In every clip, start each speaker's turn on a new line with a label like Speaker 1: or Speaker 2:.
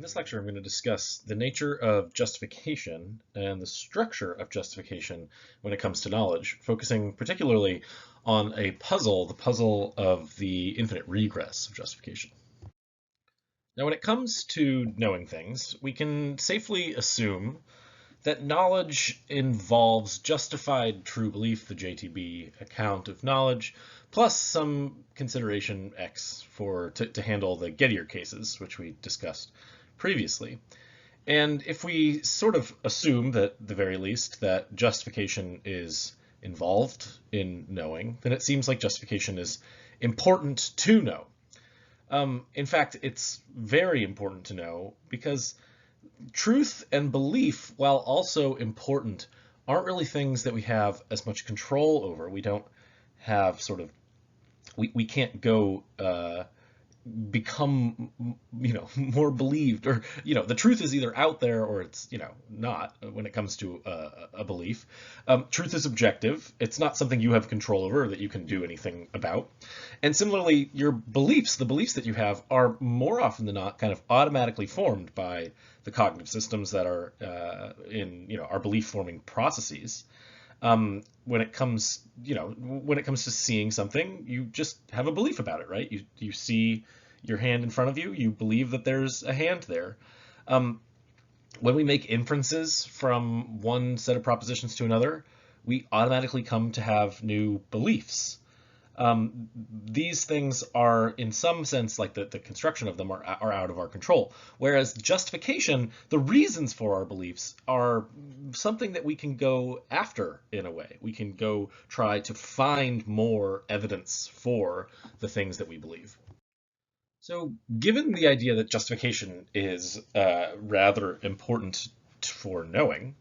Speaker 1: this lecture, I'm going to discuss the nature of justification and the structure of justification when it comes to knowledge, focusing particularly on a puzzle, the puzzle of the infinite regress of justification. Now, when it comes to knowing things, we can safely assume that knowledge involves justified true belief, the JTB account of knowledge, plus some consideration X to handle the Gettier cases, which we discussed previously. And if we sort of assume that, at the very least, that justification is involved in knowing, then it seems like justification is important to know. In fact, it's very important to know because truth and belief, while also important, aren't really things that we have as much control over. We don't have we can't go become, more believed, or, the truth is either out there or it's, not when it comes to a belief. Truth is objective. It's not something you have control over that you can do anything about. And similarly, your beliefs, the beliefs that you have, are more often than not kind of automatically formed by the cognitive systems that are in, our belief forming processes. When it comes to seeing something, you just have a belief about it, right? You see your hand in front of you, you believe that there's a hand there. When we make inferences from one set of propositions to another, we automatically come to have new beliefs. These things are, in some sense, like the construction of them are out of our control. Whereas justification, the reasons for our beliefs, are something that we can go after in a way. We can go try to find more evidence for the things that we believe. So given the idea that justification is rather important for knowing,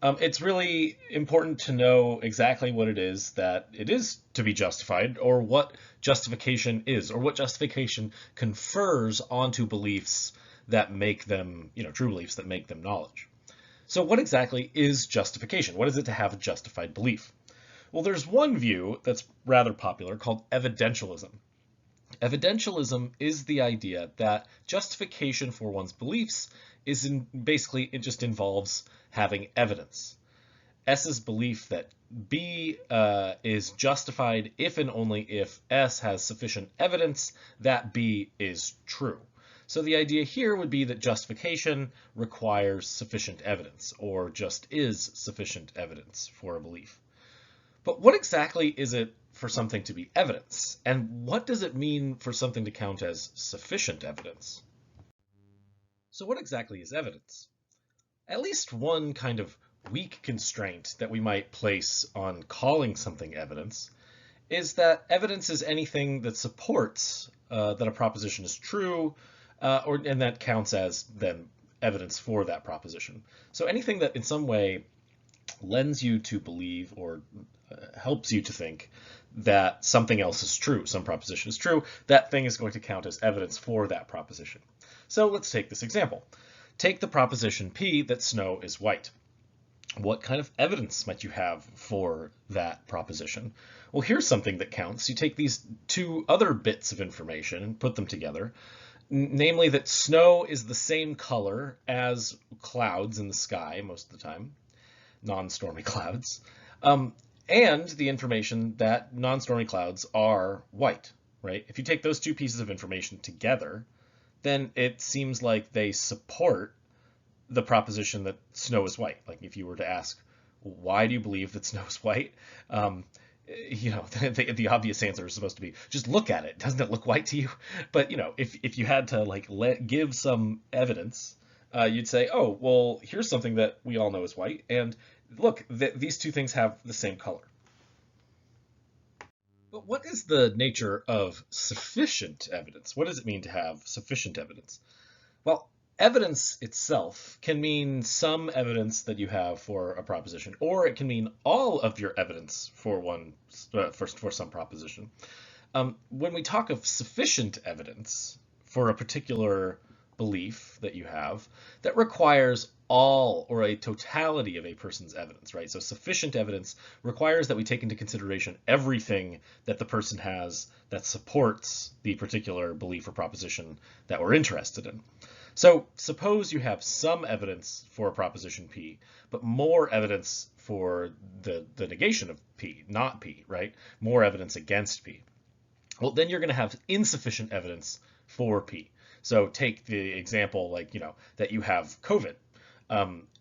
Speaker 1: it's really important to know exactly what it is that it is to be justified, or what justification is, or what justification confers onto beliefs that make them, true beliefs that make them knowledge. So what exactly is justification? What is it to have a justified belief? Well, there's one view that's rather popular called evidentialism. Evidentialism is the idea that justification for one's beliefs basically it just involves having evidence. S's belief that B is justified if and only if S has sufficient evidence that B is true. So the idea here would be that justification requires sufficient evidence, or just is sufficient evidence for a belief. But what exactly is it for something to be evidence? And what does it mean for something to count as sufficient evidence? So what exactly is evidence? At least one kind of weak constraint that we might place on calling something evidence is that evidence is anything that supports that a proposition is true, and that counts as then evidence for that proposition. So anything that in some way lends you to believe or helps you to think that something else is true, some proposition is true, that thing is going to count as evidence for that proposition. So let's take this example. Take the proposition P that snow is white. What kind of evidence might you have for that proposition? Well, here's something that counts. You take these two other bits of information and put them together, namely that snow is the same color as clouds in the sky most of the time, non-stormy clouds, and the information that non-stormy clouds are white, right? If you take those two pieces of information together, then it seems like they support the proposition that snow is white. Like if you were to ask, why do you believe that snow is white? The obvious answer is supposed to be, just look at it. Doesn't it look white to you? But, if you had to give some evidence, you'd say, oh, well, here's something that we all know is white. And look, these two things have the same color. But what is the nature of sufficient evidence? What does it mean to have sufficient evidence? Well, evidence itself can mean some evidence that you have for a proposition, or it can mean all of your evidence for some proposition. When we talk of sufficient evidence for a particular belief that you have, that requires all or a totality of a person's evidence, right? So sufficient evidence requires that we take into consideration everything that the person has that supports the particular belief or proposition that we're interested in. So suppose you have some evidence for proposition P, but more evidence for the negation of P, not P, right? More evidence against P. Well, then you're going to have insufficient evidence for P. So take the example, like, that you have COVID.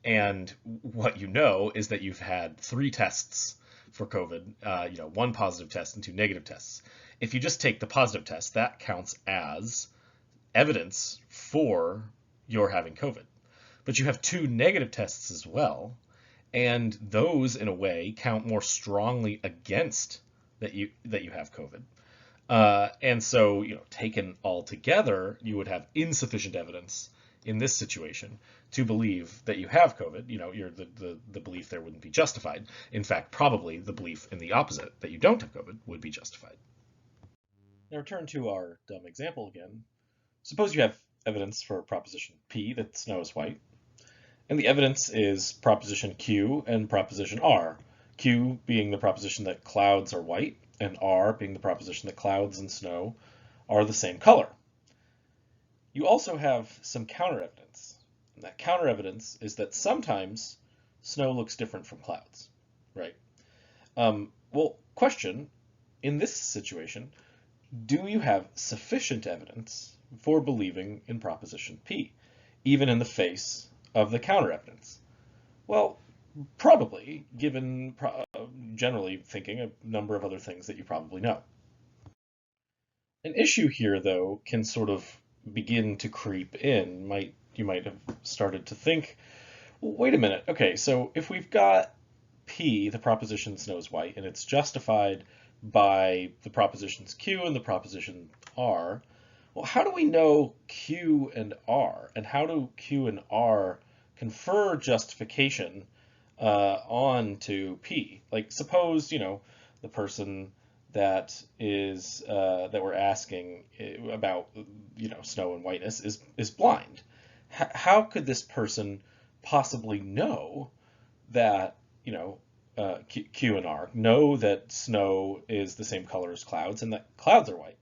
Speaker 1: And what you know is that you've had 3 tests for COVID, 1 positive test and 2 negative tests. If you just take the positive test, that counts as evidence for your having COVID. But you have 2 negative tests as well, and those, in a way, count more strongly against that you have COVID. And so, taken all together, you would have insufficient evidence in this situation to believe that you have COVID. The belief there wouldn't be justified. In fact, probably the belief in the opposite, that you don't have COVID, would be justified. Now return to our dumb example again. Suppose you have evidence for proposition P that snow is white, and the evidence is proposition Q and proposition R. Q being the proposition that clouds are white, and R being the proposition that clouds and snow are the same color. You also have some counter evidence, and that counter evidence is that sometimes snow looks different from clouds, right? Well, question, in this situation, do you have sufficient evidence for believing in proposition P, even in the face of the counter evidence? Well, probably, given generally thinking a number of other things that you probably know. An issue here, though, can sort of begin to creep in. You might have started to think, well, wait a minute, okay, so if we've got P, the proposition snow is white, and it's justified by the propositions Q and the proposition R, well, how do we know Q and R? And how do Q and R confer justification onto P? Like, suppose, the person that is that we're asking about, snow and whiteness is blind. How could this person possibly know that, Q and R know that snow is the same color as clouds and that clouds are white?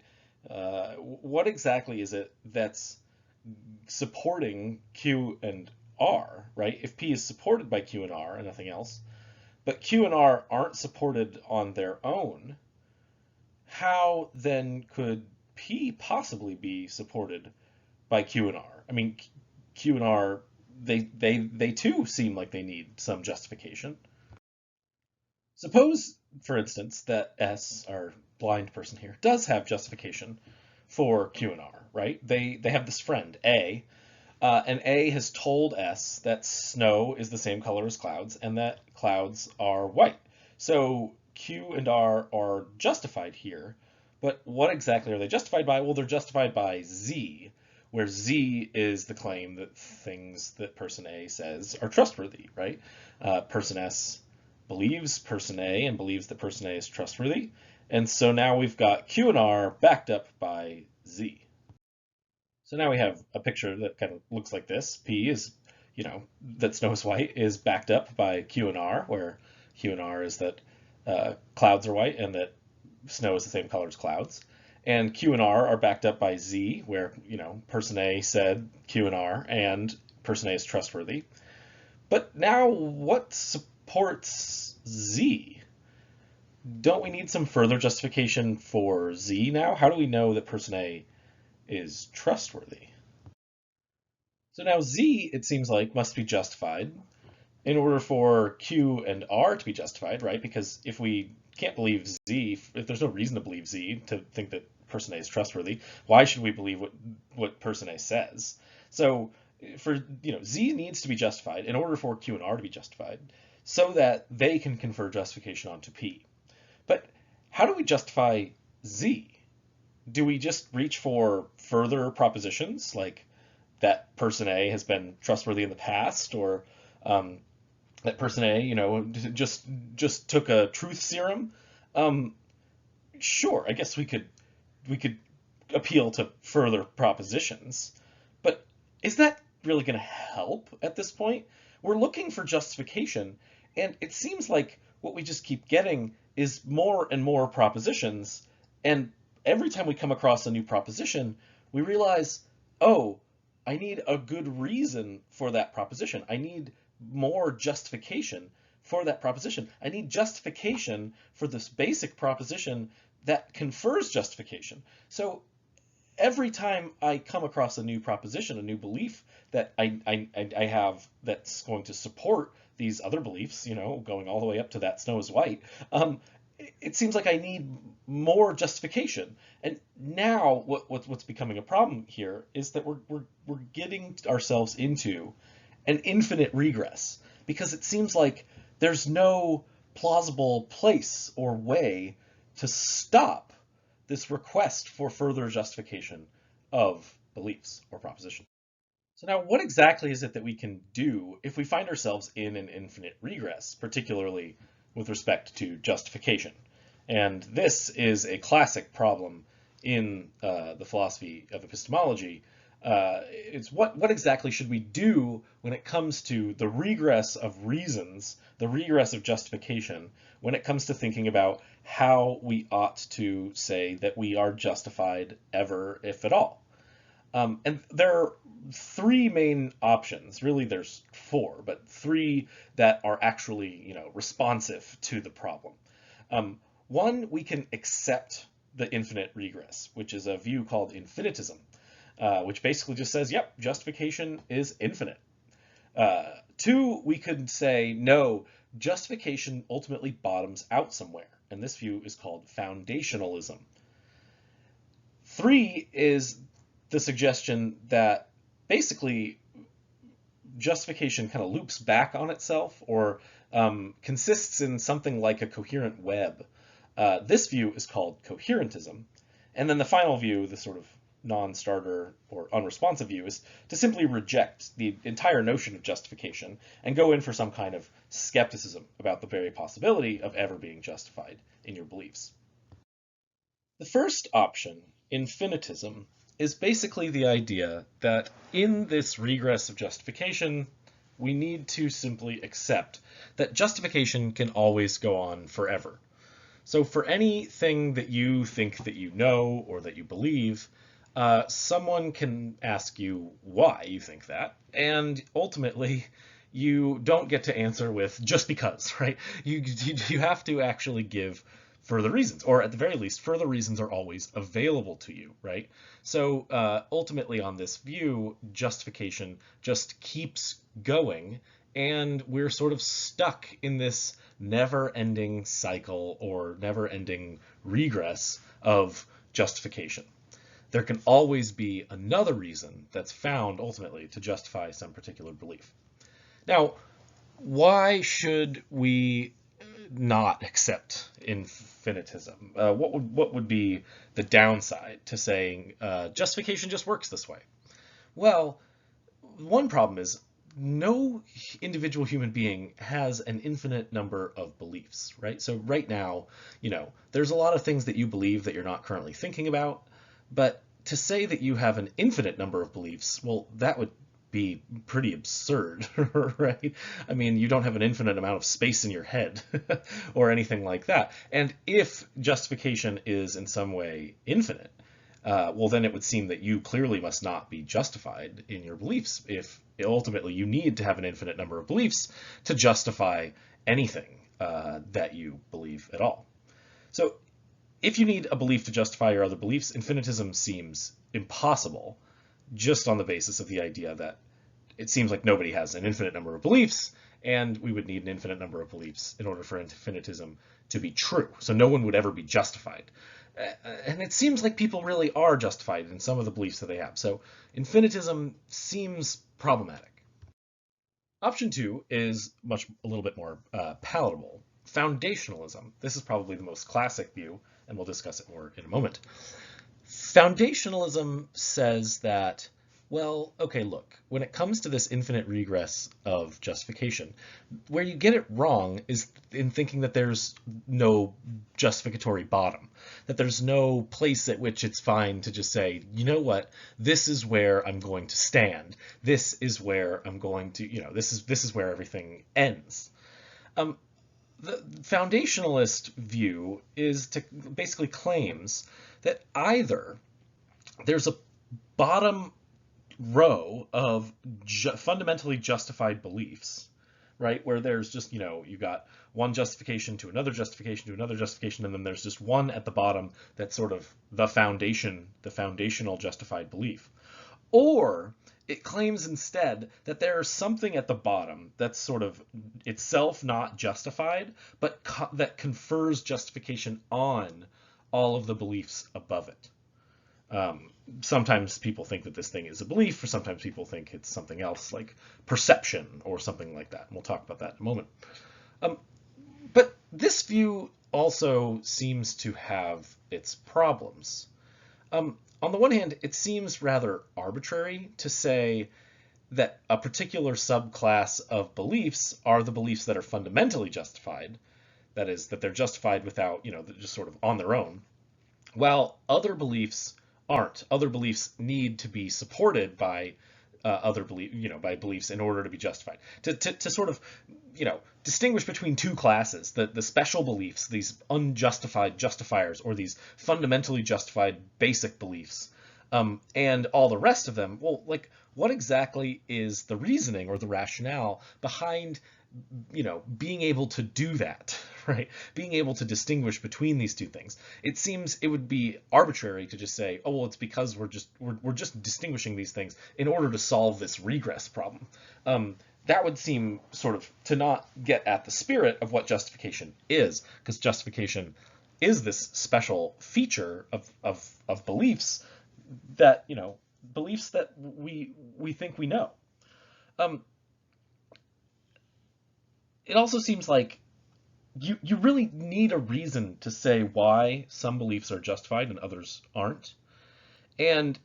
Speaker 1: What exactly is it that's supporting Q and R, right? If P is supported by Q and R and nothing else, but Q and R aren't supported on their own, how then could P possibly be supported by Q and R? I mean, Q and R, they too seem like they need some justification. Suppose, for instance, that S, our blind person here, does have justification for Q and R, right? They have this friend, A, and A has told S that snow is the same color as clouds and that clouds are white. So Q and R are justified here, but what exactly are they justified by? Well, they're justified by Z, where Z is the claim that things that person A says are trustworthy, right? Person S believes person A and believes that person A is trustworthy. And so now we've got Q and R backed up by Z. So now we have a picture that kind of looks like this. P is, that snow is white is backed up by Q and R, where Q and R is that clouds are white and that snow is the same color as clouds. And Q and R are backed up by Z, where, person A said Q and R and person A is trustworthy. But now what supports Z? Don't we need some further justification for Z now? How do we know that person A is trustworthy? So now Z, it seems like, must be justified in order for Q and R to be justified, right? Because if we can't believe Z, if there's no reason to believe Z, to think that person A is trustworthy, why should we believe what person A says? So Z needs to be justified in order for Q and R to be justified so that they can confer justification onto P. But how do we justify Z? Do we just reach for further propositions, like that person A has been trustworthy in the past, or that person A, just took a truth serum? Sure, I guess we could appeal to further propositions, but is that really going to help at this point? We're looking for justification, and it seems like what we just keep getting is more and more propositions, and every time we come across a new proposition, we realize, oh, I need a good reason for that proposition. I need more justification for that proposition. I need justification for this basic proposition that confers justification. So every time I come across a new proposition, a new belief that I have that's going to support these other beliefs, going all the way up to that snow is white, it seems like I need more justification. And now what's becoming a problem here is that we're getting ourselves into an infinite regress, because it seems like there's no plausible place or way to stop this request for further justification of beliefs or propositions. So now, what exactly is it that we can do if we find ourselves in an infinite regress, particularly with respect to justification? And this is a classic problem in the philosophy of epistemology. It's what exactly should we do when it comes to the regress of reasons, the regress of justification, when it comes to thinking about how we ought to say that we are justified ever, if at all. And there are three main options. Really, there's four, but three that are actually, responsive to the problem. One, we can accept the infinite regress, which is a view called infinitism, which basically just says, yep, justification is infinite. Two, we could say, no, justification ultimately bottoms out somewhere, and this view is called foundationalism. Three is the suggestion that basically justification kind of loops back on itself, or consists in something like a coherent web. This view is called coherentism. And then the final view, the sort of non-starter or unresponsive view, is to simply reject the entire notion of justification and go in for some kind of skepticism about the very possibility of ever being justified in your beliefs. The first option, infinitism, is basically the idea that in this regress of justification, we need to simply accept that justification can always go on forever. So for anything that you think that you know or that you believe, someone can ask you why you think that, and ultimately you don't get to answer with just because, right? You have to actually give further reasons, or at the very least, further reasons are always available to you, right? So ultimately on this view, justification just keeps going, and we're sort of stuck in this never-ending cycle or never-ending regress of justification. There can always be another reason that's found ultimately to justify some particular belief. Now, why should we not accept infinitism? What would be the downside to saying justification just works this way? Well, one problem is no individual human being has an infinite number of beliefs, right? So right now, there's a lot of things that you believe that you're not currently thinking about, but to say that you have an infinite number of beliefs, well, that would be pretty absurd, right? I mean, you don't have an infinite amount of space in your head or anything like that. And if justification is in some way infinite, well, then it would seem that you clearly must not be justified in your beliefs if ultimately you need to have an infinite number of beliefs to justify anything that you believe at all. So if you need a belief to justify your other beliefs, infinitism seems impossible, just on the basis of the idea that it seems like nobody has an infinite number of beliefs, and we would need an infinite number of beliefs in order for infinitism to be true. So no one would ever be justified. And it seems like people really are justified in some of the beliefs that they have. So infinitism seems problematic. Option two is a little bit more palatable. Foundationalism. This is probably the most classic view, and we'll discuss it more in a moment. Foundationalism says that, well, okay, look, when it comes to this infinite regress of justification, where you get it wrong is in thinking that there's no justificatory bottom, that there's no place at which it's fine to just say, you know what, this is where I'm going to stand. This is where I'm going to, this is where everything ends. The foundationalist view basically claims that either there's a bottom row of fundamentally justified beliefs, right? Where there's just, you got one justification to another justification to another justification, and then there's just one at the bottom that's sort of the foundational justified belief. Or it claims instead that there's something at the bottom that's sort of itself not justified, but that confers justification on all of the beliefs above it. Sometimes people think that this thing is a belief, or sometimes people think it's something else, like perception or something like that. And we'll talk about that in a moment. But this view also seems to have its problems. On the one hand, it seems rather arbitrary to say that a particular subclass of beliefs are the beliefs that are fundamentally justified. That is, that they're justified without, just sort of on their own, while other beliefs aren't. Other beliefs need to be supported by by beliefs in order to be justified. To sort of, distinguish between two classes, the special beliefs, these unjustified justifiers, or these fundamentally justified basic beliefs, and all the rest of them. Well, like, what exactly is the reasoning or the rationale behind, being able to do that, right? Being able to distinguish between these two things. It seems it would be arbitrary to just say, oh, well, it's because we're just distinguishing these things in order to solve this regress problem. That would seem sort of to not get at the spirit of what justification is, because justification is this special feature of beliefs that, beliefs that we think we know. It also seems like you really need a reason to say why some beliefs are justified and others aren't. And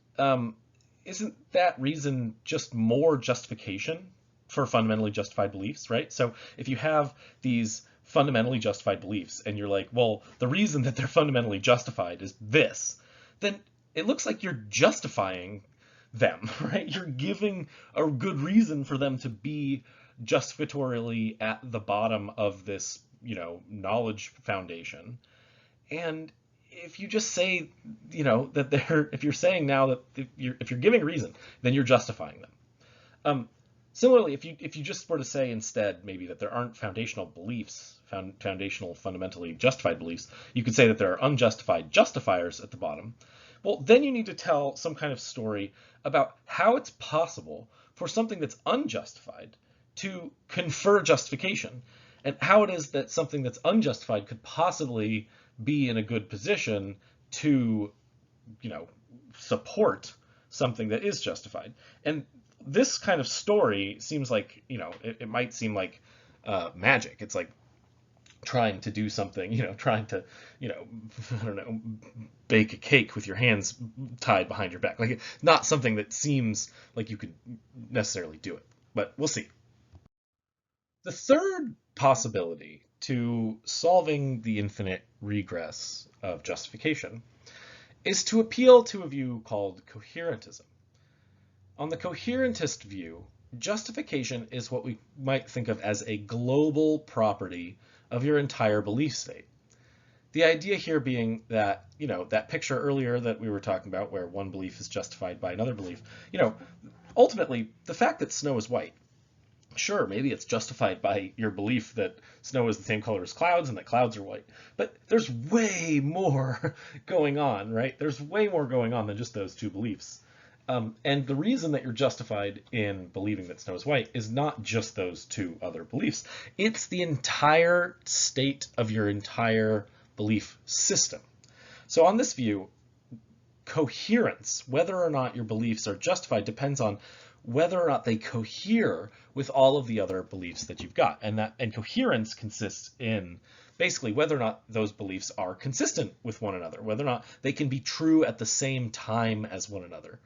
Speaker 1: isn't that reason just more justification for fundamentally justified beliefs, right? So if you have these fundamentally justified beliefs and you're like, well, the reason that they're fundamentally justified is this, then it looks like you're justifying them, right? You're giving a good reason for them to be justificatorily at the bottom of this, knowledge foundation. And if you just say, that if you're saying now that if you're giving a reason, then you're justifying them. Similarly, if you just were to say instead maybe that there aren't foundational beliefs, foundational fundamentally justified beliefs, you could say that there are unjustified justifiers at the bottom. Well, then you need to tell some kind of story about how it's possible for something that's unjustified to confer justification, and how it is that something that's unjustified could possibly be in a good position to, support something that is justified. And this kind of story seems like, it might seem like magic. It's like trying to do something, trying to, I don't know, bake a cake with your hands tied behind your back. Like, not something that seems like you could necessarily do it, but we'll see. The third possibility to solving the infinite regress of justification is to appeal to a view called coherentism. On the coherentist view, justification is what we might think of as a global property of your entire belief state. The idea here being that, that picture earlier that we were talking about where one belief is justified by another belief, ultimately, the fact that snow is white, sure, maybe it's justified by your belief that snow is the same color as clouds and that clouds are white, but there's way more going on, right? There's way more going on than just those two beliefs. And the reason that you're justified in believing that snow is white is not just those two other beliefs. It's the entire state of your entire belief system. So on this view, coherence, whether or not your beliefs are justified, depends on whether or not they cohere with all of the other beliefs that you've got. And coherence consists in basically whether or not those beliefs are consistent with one another, whether or not they can be true at the same time as one another.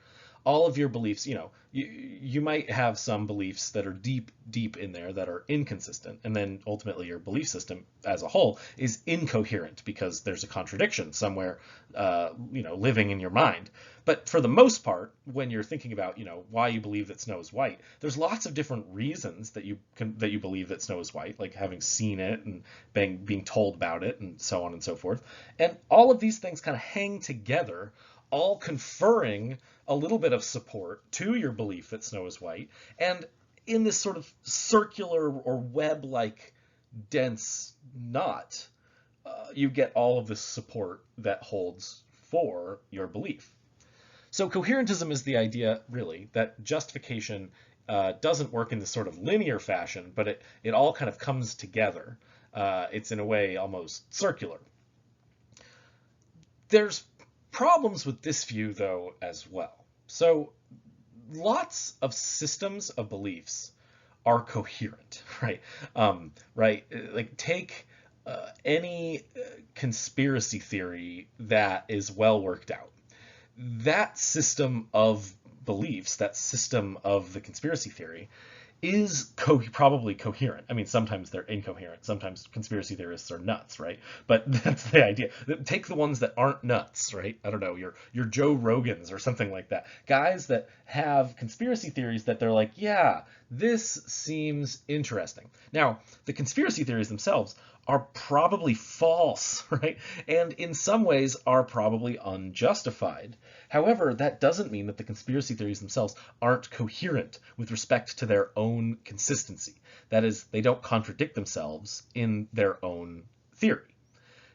Speaker 1: All of your beliefs, you might have some beliefs that are deep in there that are inconsistent, and then ultimately your belief system as a whole is incoherent because there's a contradiction somewhere, living in your mind. But for the most part, when you're thinking about, why you believe that snow is white, there's lots of different reasons that you believe that snow is white, like having seen it and being told about it and so on and so forth. And all of these things kind of hang together all conferring a little bit of support to your belief that snow is white. And in this sort of circular or web-like dense knot, you get all of this support that holds for your belief. So coherentism is the idea, really, that justification doesn't work in this sort of linear fashion, but it all kind of comes together. It's in a way almost circular. There's problems with this view, though, as well. So lots of systems of beliefs are coherent, right? Right? Like take any conspiracy theory that is well worked out. That system of beliefs, that system of the conspiracy theory, is probably coherent. I mean, sometimes they're incoherent. Sometimes conspiracy theorists are nuts, right? But that's the idea. Take the ones that aren't nuts, right? I don't know, your Joe Rogans or something like that. Guys that have conspiracy theories that they're like, yeah, this seems interesting. Now, the conspiracy theories themselves are probably false, right? And in some ways are probably unjustified. However, that doesn't mean that the conspiracy theories themselves aren't coherent with respect to their own consistency. That is, they don't contradict themselves in their own theory.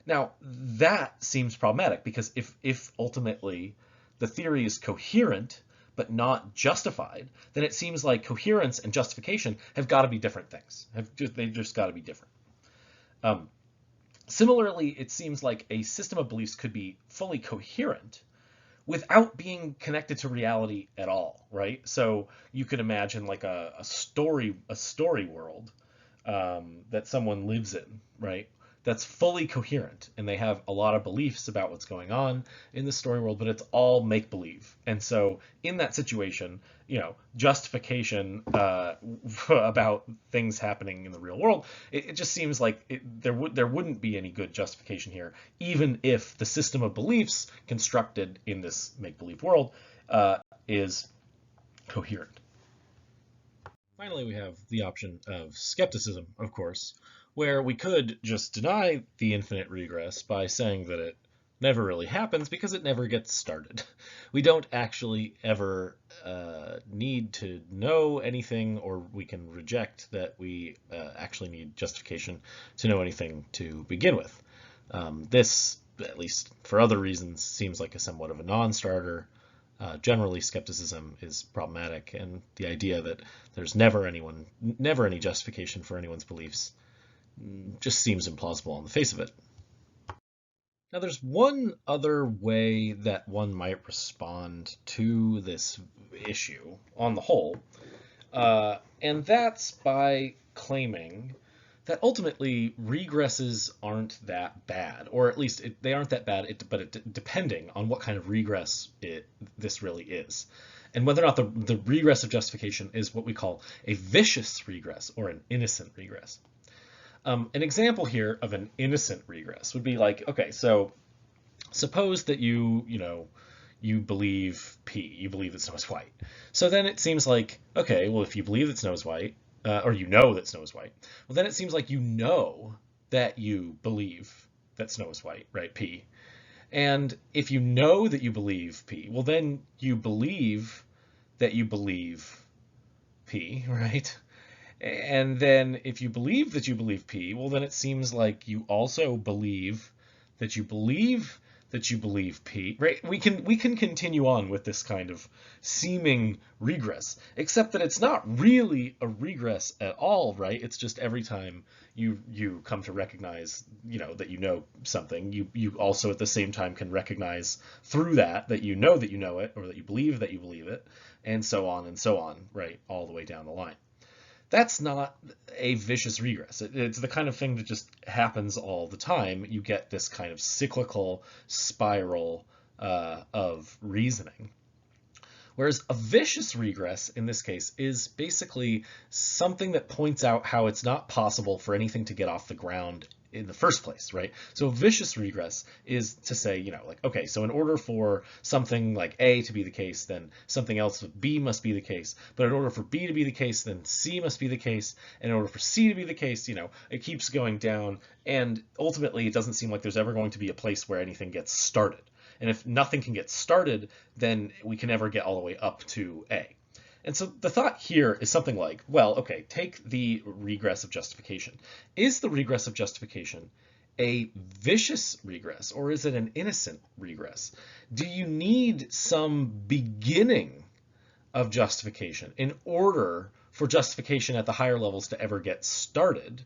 Speaker 1: Now, that seems problematic because if ultimately the theory is coherent but not justified, then it seems like coherence and justification have got to be different things. They've just got to be different. Similarly, it seems like a system of beliefs could be fully coherent without being connected to reality at all, right? So you could imagine like a story world that someone lives in, right? That's fully coherent, and they have a lot of beliefs about what's going on in the story world, but it's all make-believe. And so in that situation, justification about things happening in the real world, it just seems like there wouldn't be any good justification here, even if the system of beliefs constructed in this make-believe world is coherent. Finally, we have the option of skepticism, of course, where we could just deny the infinite regress by saying that it never really happens because it never gets started. We don't actually ever need to know anything, or we can reject that we actually need justification to know anything to begin with. This, at least for other reasons, seems like a somewhat of a non-starter. Generally, skepticism is problematic, and the idea that there's never any justification for anyone's beliefs just seems implausible on the face of it. Now, there's one other way that one might respond to this issue on the whole, and that's by claiming that ultimately regresses aren't that bad, or at least they aren't that bad, depending on what kind of regress this really is. And whether or not the regress of justification is what we call a vicious regress or an innocent regress. An example here of an innocent regress would be like, okay, so suppose that you believe P, you believe that snow is white. So then it seems like, okay, well, if you believe that snow is white, or you know that snow is white, well, then it seems like you know that you believe that snow is white, right, P. And if you know that you believe P, well, then you believe that you believe P, right? And then if you believe that you believe P, well, then it seems like you also believe that you believe that you believe P, right? We can continue on with this kind of seeming regress, except that it's not really a regress at all, right? It's just every time you come to recognize, that you know something, you also at the same time can recognize through that you know it, or that you believe it, and so on, right? All the way down the line. That's not a vicious regress. It's the kind of thing that just happens all the time. You get this kind of cyclical spiral of reasoning. Whereas a vicious regress, in this case, is basically something that points out how it's not possible for anything to get off the ground in the first place, right? So vicious regress is to say, okay, so in order for something like A to be the case, then something else with B must be the case. But in order for B to be the case, then C must be the case. And in order for C to be the case, it keeps going down. And ultimately, it doesn't seem like there's ever going to be a place where anything gets started. And if nothing can get started, then we can never get all the way up to A. And so the thought here is something like, well, okay, take the regress of justification. Is the regress of justification a vicious regress, or is it an innocent regress? Do you need some beginning of justification in order for justification at the higher levels to ever get started?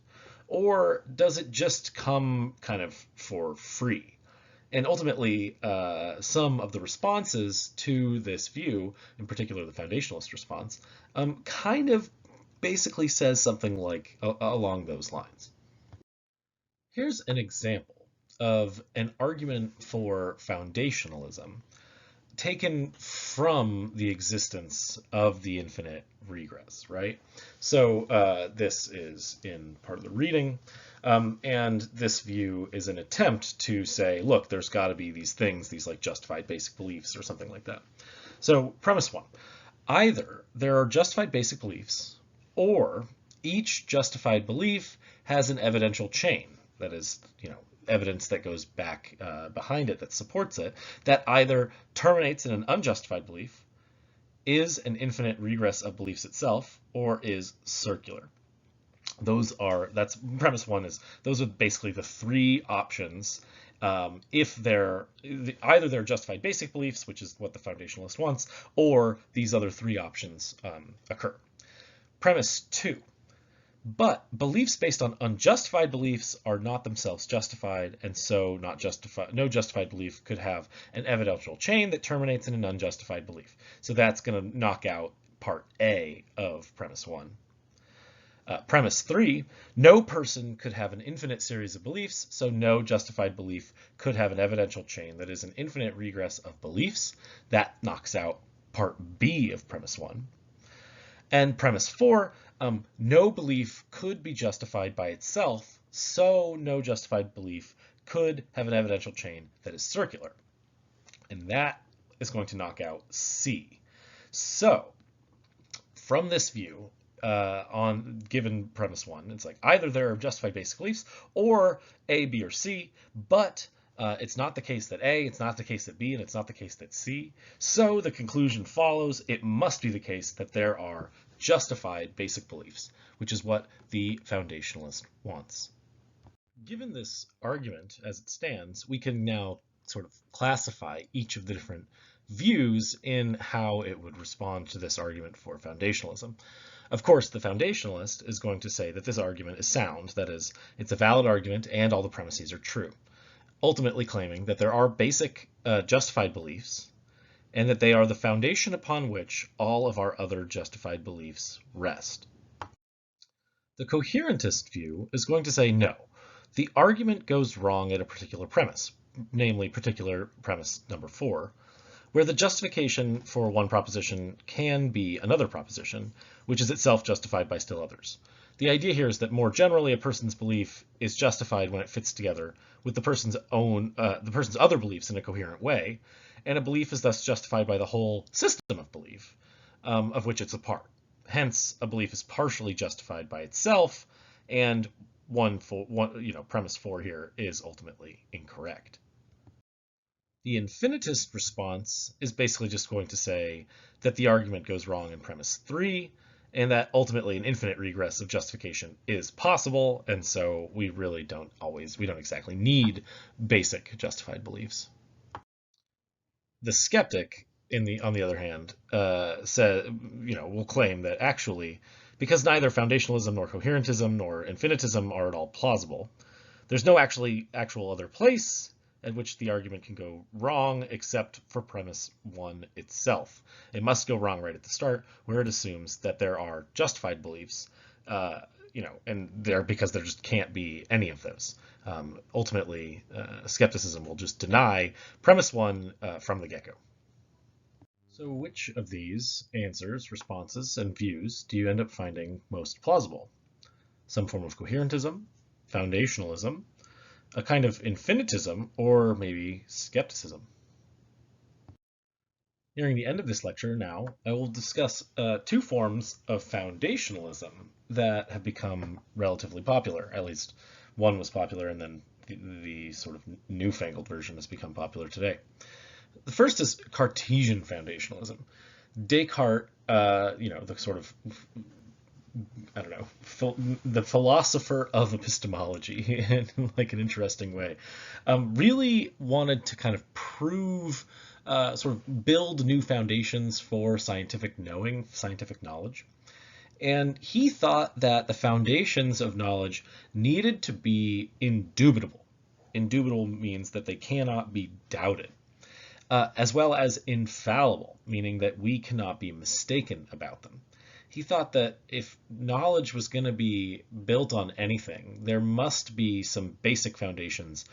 Speaker 1: Or does it just come kind of for free? And ultimately, some of the responses to this view, in particular the foundationalist response, kind of basically says something like along those lines. Here's an example of an argument for foundationalism taken from the existence of the infinite regress, right? So this is in part of the reading, and this view is an attempt to say, look, there's got to be these things, these like justified basic beliefs or something like that. So premise one, either there are justified basic beliefs, or each justified belief has an evidential chain, that is, evidence that goes back behind it that supports it, that either terminates in an unjustified belief, is an infinite regress of beliefs itself, or is circular. That's premise one, is those are basically the three options. If either they're justified basic beliefs, which is what the foundationalist wants, or these other three options occur. Premise two, but beliefs based on unjustified beliefs are not themselves justified, and so no justified belief could have an evidential chain that terminates in an unjustified belief. So that's going to knock out part A of premise one. Premise three, no person could have an infinite series of beliefs, so no justified belief could have an evidential chain that is an infinite regress of beliefs. That knocks out part B of premise one. And premise four, no belief could be justified by itself, so no justified belief could have an evidential chain that is circular. And that is going to knock out C. So from this view, given premise one, it's like either there are justified basic beliefs, or A, B, or C, but it's not the case that A, it's not the case that B, and it's not the case that C. So the conclusion follows, it must be the case that there are justified basic beliefs, which is what the foundationalist wants. Given this argument as it stands, we can now sort of classify each of the different views in how it would respond to this argument for foundationalism. Of course, the foundationalist is going to say that this argument is sound, that is, it's a valid argument and all the premises are true, ultimately claiming that there are basic justified beliefs, and that they are the foundation upon which all of our other justified beliefs rest. The coherentist view is going to say no. The argument goes wrong at a particular premise, namely particular premise number 4, where the justification for one proposition can be another proposition, which is itself justified by still others. The idea here is that more generally a person's belief is justified when it fits together with the person's other beliefs in a coherent way, and a belief is thus justified by the whole system of belief, of which it's a part. Hence, a belief is partially justified by itself, and premise 4 here is ultimately incorrect. The infinitist response is basically just going to say that the argument goes wrong in premise 3, and that ultimately an infinite regress of justification is possible, and so we really don't exactly need basic justified beliefs. The skeptic, on the other hand, will claim that actually, because neither foundationalism nor coherentism nor infinitism are at all plausible, there's no actual other place at which the argument can go wrong except for premise 1 itself. It must go wrong right at the start, where it assumes that there are justified beliefs, because there just can't be any of those. Ultimately, skepticism will just deny premise 1 from the get-go. So which of these answers, responses, and views do you end up finding most plausible? Some form of coherentism, foundationalism, a kind of infinitism, or maybe skepticism? Nearing the end of this lecture now, I will discuss two forms of foundationalism that have become relatively popular. At least one was popular, and then the sort of newfangled version has become popular today. The first is Cartesian foundationalism. Descartes, the sort of, I don't know, the philosopher of epistemology in like an interesting way, really wanted to kind of prove, sort of build new foundations for scientific knowing, scientific knowledge. And he thought that the foundations of knowledge needed to be indubitable. Indubitable means that they cannot be doubted, as well as infallible, meaning that we cannot be mistaken about them. He thought that if knowledge was going to be built on anything, there must be some basic foundations,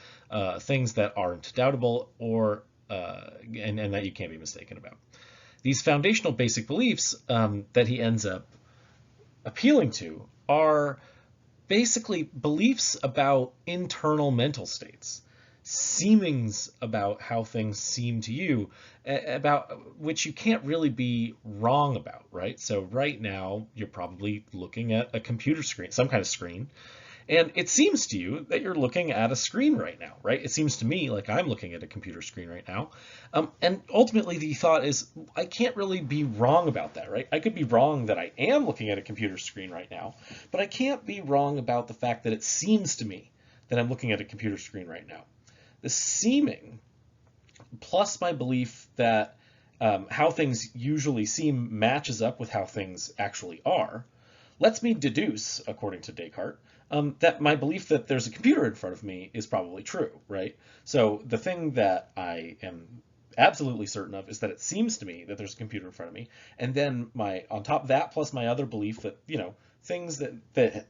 Speaker 1: things that aren't doubtable or and that you can't be mistaken about. These foundational basic beliefs that he ends up appealing to are basically beliefs about internal mental states, seemings about how things seem to you, about which you can't really be wrong about, right? So right now, you're probably looking at a computer screen, some kind of screen, and it seems to you that you're looking at a screen right now, right? It seems to me like I'm looking at a computer screen right now. And ultimately, the thought is, I can't really be wrong about that, right? I could be wrong that I am looking at a computer screen right now, but I can't be wrong about the fact that it seems to me that I'm looking at a computer screen right now. The seeming, plus my belief that how things usually seem matches up with how things actually are, lets me deduce, according to Descartes, that my belief that there's a computer in front of me is probably true, right? So the thing that I am absolutely certain of is that it seems to me that there's a computer in front of me, and then on top of that, plus my other belief that, things that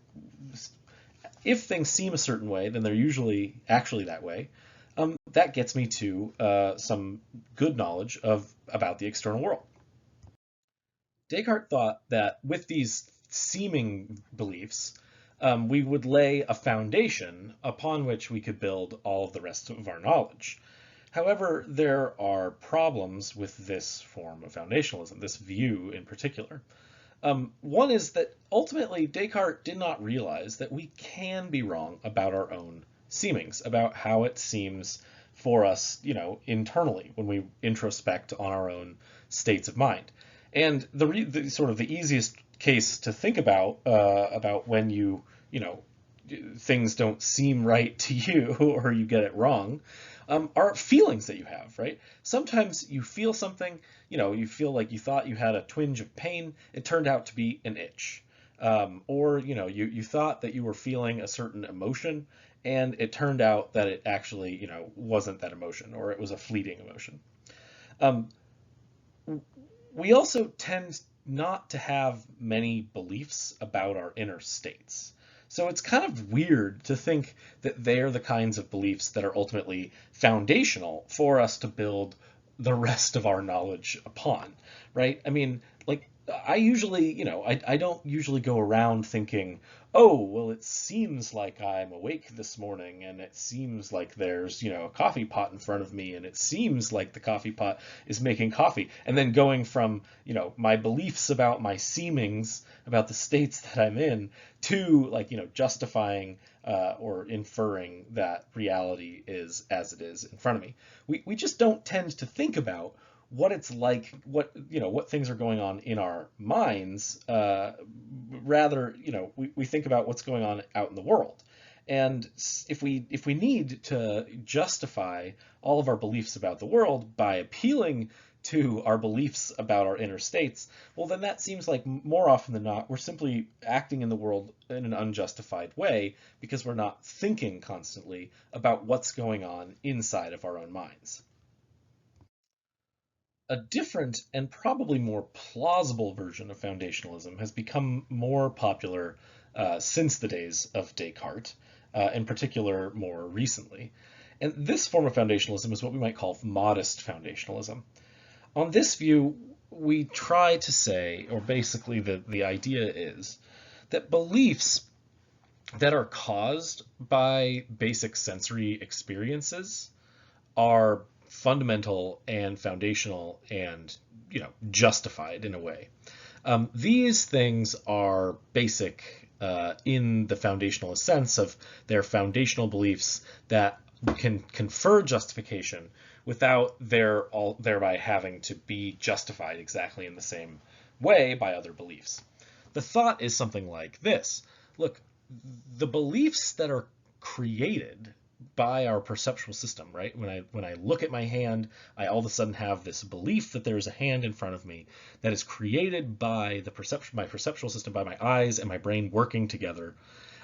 Speaker 1: if things seem a certain way, then they're usually actually that way. That gets me to some good knowledge about the external world. Descartes thought that with these seeming beliefs, we would lay a foundation upon which we could build all of the rest of our knowledge. However, there are problems with this form of foundationalism, this view in particular. One is that ultimately Descartes did not realize that we can be wrong about our own seemings, about how it seems for us, internally when we introspect on our own states of mind. And the sort of the easiest case to think about when things don't seem right to you or you get it wrong, are feelings that you have, right? Sometimes you feel something, you feel like you thought you had a twinge of pain, it turned out to be an itch. Or, you thought that you were feeling a certain emotion, and it turned out that it actually, wasn't that emotion, or it was a fleeting emotion. We also tend not to have many beliefs about our inner states. So it's kind of weird to think that they're the kinds of beliefs that are ultimately foundational for us to build the rest of our knowledge upon, right? I mean, like, I usually, I don't usually go around thinking, oh, well, it seems like I'm awake this morning, and it seems like there's, a coffee pot in front of me, and it seems like the coffee pot is making coffee. And then going from, my beliefs about my seemings, about the states that I'm in, to, like, justifying or inferring that reality is as it is in front of me. We just don't tend to think about what it's like, what things are going on in our minds. Rather, we think about what's going on out in the world. And if we need to justify all of our beliefs about the world by appealing to our beliefs about our inner states, well, then that seems like more often than not, we're simply acting in the world in an unjustified way because we're not thinking constantly about what's going on inside of our own minds. A different and probably more plausible version of foundationalism has become more popular since the days of Descartes, in particular more recently. And this form of foundationalism is what we might call modest foundationalism. On this view, we try to say, or basically the idea is, that beliefs that are caused by basic sensory experiences are fundamental and foundational and justified in a way. These things are basic in the foundationalist sense of their foundational beliefs that can confer justification without thereby having to be justified exactly in the same way by other beliefs. The thought is something like this. Look, the beliefs that are created by our perceptual system, right? When I look at my hand, I all of a sudden have this belief that there's a hand in front of me that is created by my perceptual system, by my eyes and my brain working together.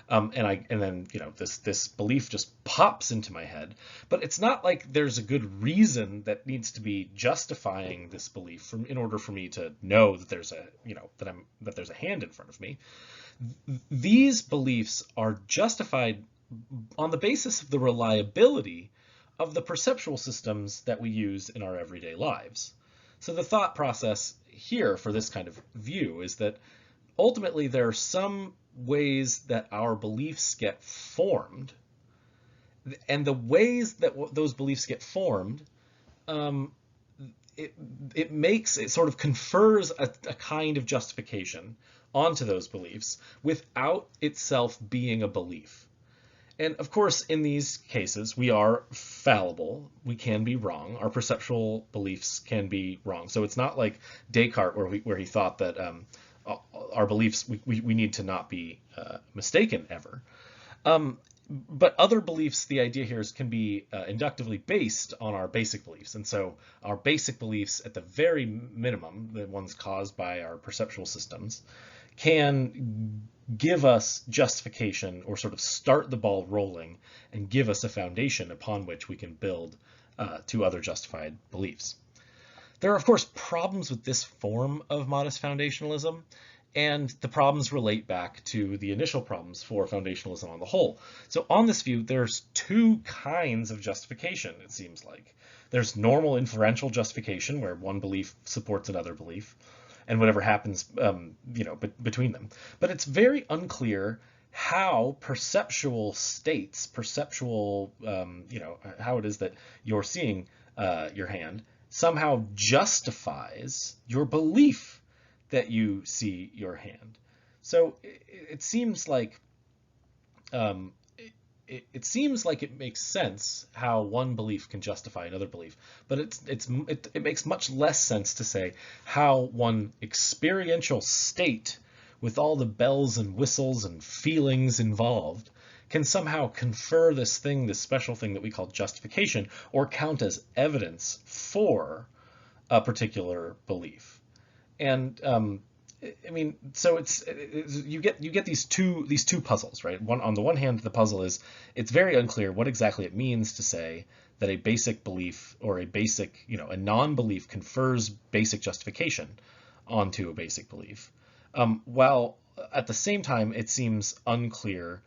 Speaker 1: And then this belief just pops into my head, but it's not like there's a good reason that needs to be justifying this belief in order for me to know that there's a hand in front of me. These beliefs are justified on the basis of the reliability of the perceptual systems that we use in our everyday lives. So the thought process here for this kind of view is that ultimately there are some ways that our beliefs get formed, and the ways that those beliefs get formed, it sort of confers a kind of justification onto those beliefs without itself being a belief. And of course, in these cases, we are fallible. We can be wrong. Our perceptual beliefs can be wrong. So it's not like Descartes, where he thought that our beliefs, we need to not be mistaken ever. But other beliefs, the idea here is can be inductively based on our basic beliefs. And so our basic beliefs, at the very minimum, the ones caused by our perceptual systems, can give us justification or sort of start the ball rolling and give us a foundation upon which we can build to other justified beliefs. There are, of course, problems with this form of modest foundationalism, and the problems relate back to the initial problems for foundationalism on the whole. So on this view, there's two kinds of justification, it seems like. There's normal inferential justification, where one belief supports another belief, and whatever happens, between them. But it's very unclear how perceptual states, how it is that you're seeing your hand, somehow justifies your belief that you see your hand. So it seems like it makes sense how one belief can justify another belief, but it makes much less sense to say how one experiential state with all the bells and whistles and feelings involved can somehow confer this special thing that we call justification, or count as evidence for a particular belief. And so you get these two puzzles, right? On the one hand, the puzzle is it's very unclear what exactly it means to say that a basic belief or a non-belief confers basic justification onto a basic belief, while at the same time it seems unclear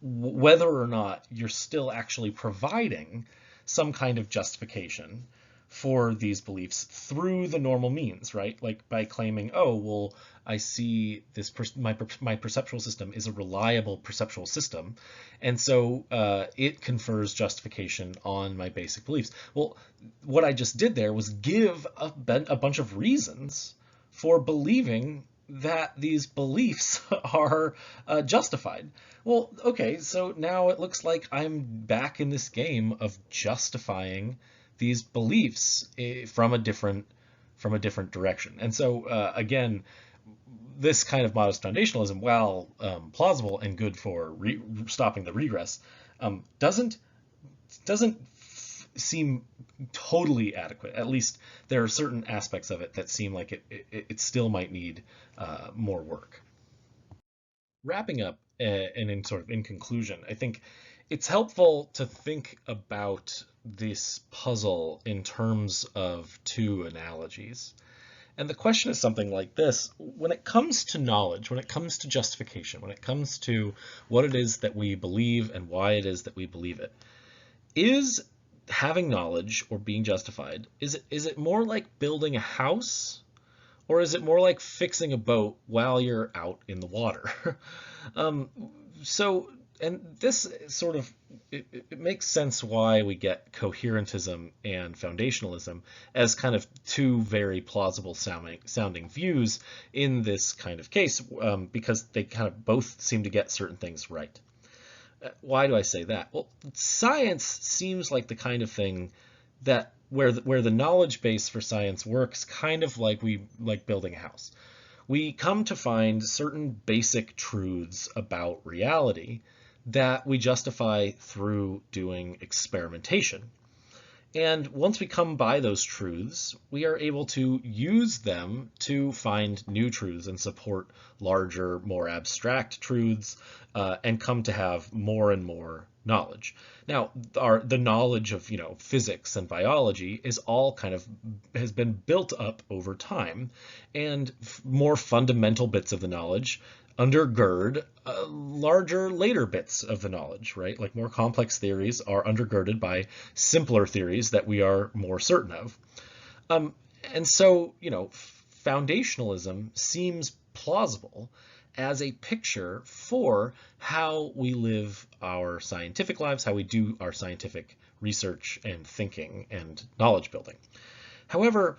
Speaker 1: whether or not you're still actually providing some kind of justification for these beliefs through the normal means, right? Like by claiming, oh, well, I see this, my perceptual system is a reliable perceptual system, and so it confers justification on my basic beliefs. Well, what I just did there was give a bunch of reasons for believing that these beliefs are justified. Well, okay, so now it looks like I'm back in this game of justifying these beliefs from a different direction. And so again, this kind of modest foundationalism, while plausible and good for stopping the regress, doesn't seem totally adequate. At least there are certain aspects of it that seem like it still might need more work. Wrapping up, and in conclusion, I think it's helpful to think about this puzzle in terms of two analogies. And the question is something like this: when it comes to knowledge, when it comes to justification, when it comes to what it is that we believe and why it is that we believe it, is having knowledge or being justified, is it more like building a house, or is it more like fixing a boat while you're out in the water? And this sort of, it makes sense why we get coherentism and foundationalism as kind of two very plausible sounding views in this kind of case, because they kind of both seem to get certain things right. Why do I say that? Well, science seems like the kind of thing that where the knowledge base for science works kind of like building a house. We come to find certain basic truths about reality that we justify through doing experimentation. And once we come by those truths, we are able to use them to find new truths and support larger, more abstract truths, and come to have more and more knowledge. Now, the knowledge of physics and biology is all kind of has been built up over time, and more fundamental bits of the knowledge undergird larger later bits of the knowledge, right? Like more complex theories are undergirded by simpler theories that we are more certain of. And so, foundationalism seems plausible as a picture for how we live our scientific lives, how we do our scientific research and thinking and knowledge building. However,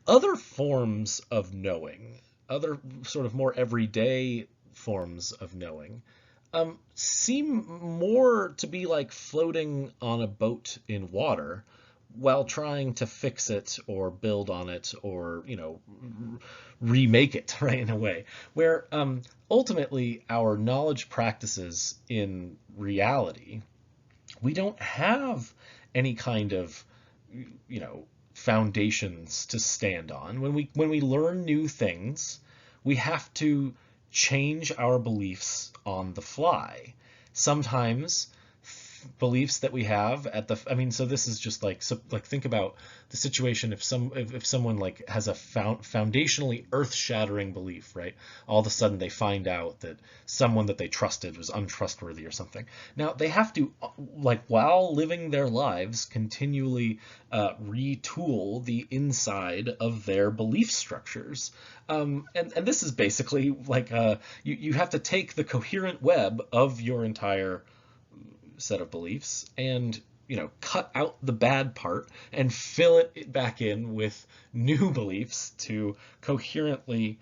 Speaker 1: other forms of knowing, other sort of more everyday forms of knowing, seem more to be like floating on a boat in water while trying to fix it or build on it or remake it, right, in a way where ultimately our knowledge practices in reality, we don't have any kind of foundations to stand on. When we learn new things, we have to change our beliefs on the fly. Sometimes beliefs that we have so this is just like, so like, think about the situation if someone like has a foundationally earth-shattering belief, right? All of a sudden they find out that someone that they trusted was untrustworthy or something. Now they have to, like, while living their lives, continually retool the inside of their belief structures. And this is basically like you have to take the coherent web of your entire set of beliefs and cut out the bad part and fill it back in with new beliefs to coherently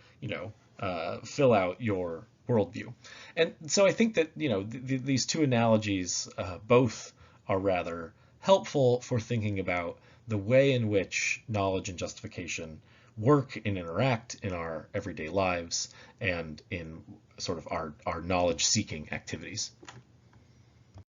Speaker 1: fill out your worldview. And so I think that these two analogies both are rather helpful for thinking about the way in which knowledge and justification work and interact in our everyday lives and in sort of our knowledge seeking activities.